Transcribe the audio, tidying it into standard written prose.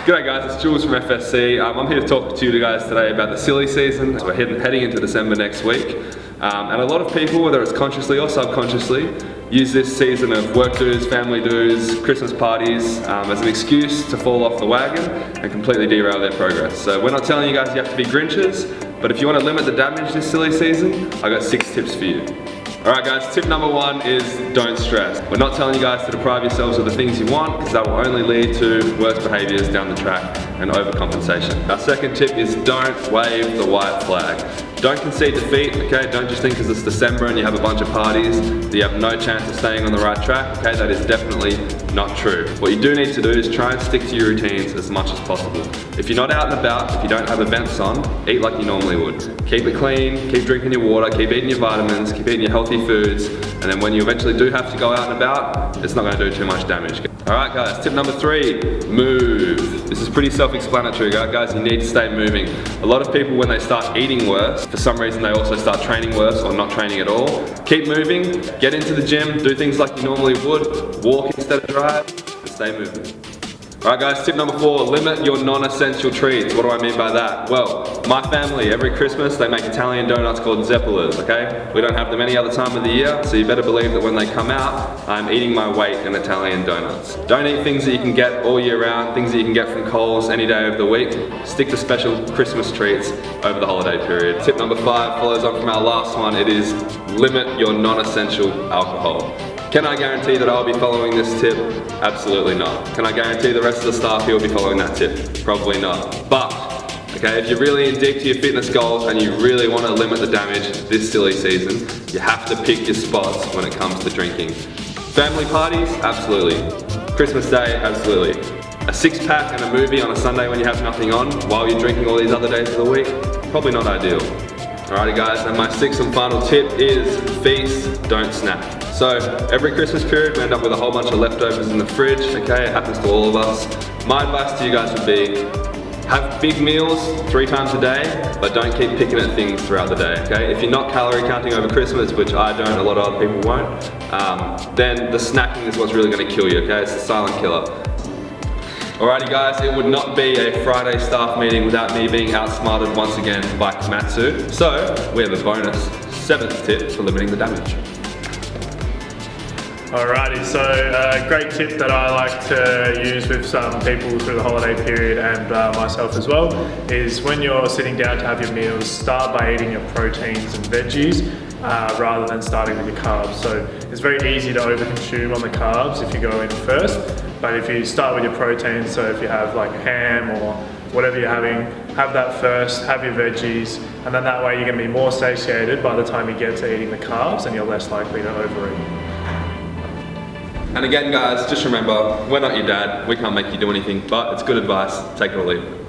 G'day guys, it's Jules from FSC. I'm here to talk to you guys today about the silly season. So we're heading into December next week. And a lot of people, whether it's consciously or subconsciously, use this season of work dues, family dues, Christmas parties as an excuse to fall off the wagon and completely derail their progress. So we're not telling you guys you have to be Grinches, but if you want to limit the damage this silly season, I've got 6 tips for you. Alright guys, tip number 1 is don't stress. We're not telling you guys to deprive yourselves of the things you want, because that will only lead to worse behaviours down the track and overcompensation. Our second tip is don't wave the white flag. Don't concede defeat, okay? Don't just think because it's December and you have a bunch of parties that you have no chance of staying on the right track, okay? That is definitely not true. What you do need to do is try and stick to your routines as much as possible. If you're not out and about, if you don't have events on, eat like you normally would. Keep it clean, keep drinking your water, keep eating your vitamins, keep eating your healthy foods, and then when you eventually do have to go out and about, it's not going to do too much damage. Alright guys, tip number 3, move. This is pretty self-explanatory, guys, you need to stay moving. A lot of people, when they start eating worse, for some reason they also start training worse or not training at all. Keep moving, get into the gym, do things like you normally would, walk instead of drive, and stay moving. Alright guys, tip number 4, limit your non-essential treats. What do I mean by that? Well, my family, every Christmas, they make Italian donuts called zeppelas, okay? We don't have them any other time of the year, so you better believe that when they come out, I'm eating my weight in Italian donuts. Don't eat things that you can get all year round, things that you can get from Coles any day of the week. Stick to special Christmas treats over the holiday period. Tip number 5 follows on from our last one. It is limit your non-essential alcohol. Can I guarantee that I'll be following this tip? Absolutely not. Can I guarantee the rest of the staff here will be following that tip? Probably not. But, okay, if you're really in deep to your fitness goals and you really want to limit the damage this silly season, you have to pick your spots when it comes to drinking. Family parties? Absolutely. Christmas Day? Absolutely. A 6-pack and a movie on a Sunday when you have nothing on while you're drinking all these other days of the week? Probably not ideal. Alrighty guys, and my 6th and final tip is feast, don't snack. So every Christmas period we end up with a whole bunch of leftovers in the fridge, okay? It happens to all of us. My advice to you guys would be, have big meals 3 times a day, but don't keep picking at things throughout the day, okay? If you're not calorie counting over Christmas, which I don't, a lot of other people won't, then the snacking is what's really gonna kill you, okay? It's the silent killer. Alrighty guys, it would not be a Friday staff meeting without me being outsmarted once again by Komatsu. So, we have a bonus 7th tip for limiting the damage. Alrighty, so a great tip that I like to use with some people through the holiday period and myself as well is when you're sitting down to have your meals, start by eating your proteins and veggies rather than starting with your carbs. So it's very easy to overconsume on the carbs if you go in first, but if you start with your proteins, so if you have like ham or whatever you're having, have that first, have your veggies, and then that way you're going to be more satiated by the time you get to eating the carbs and you're less likely to overeat. And again guys, just remember, we're not your dad, we can't make you do anything, but it's good advice, take it or leave it.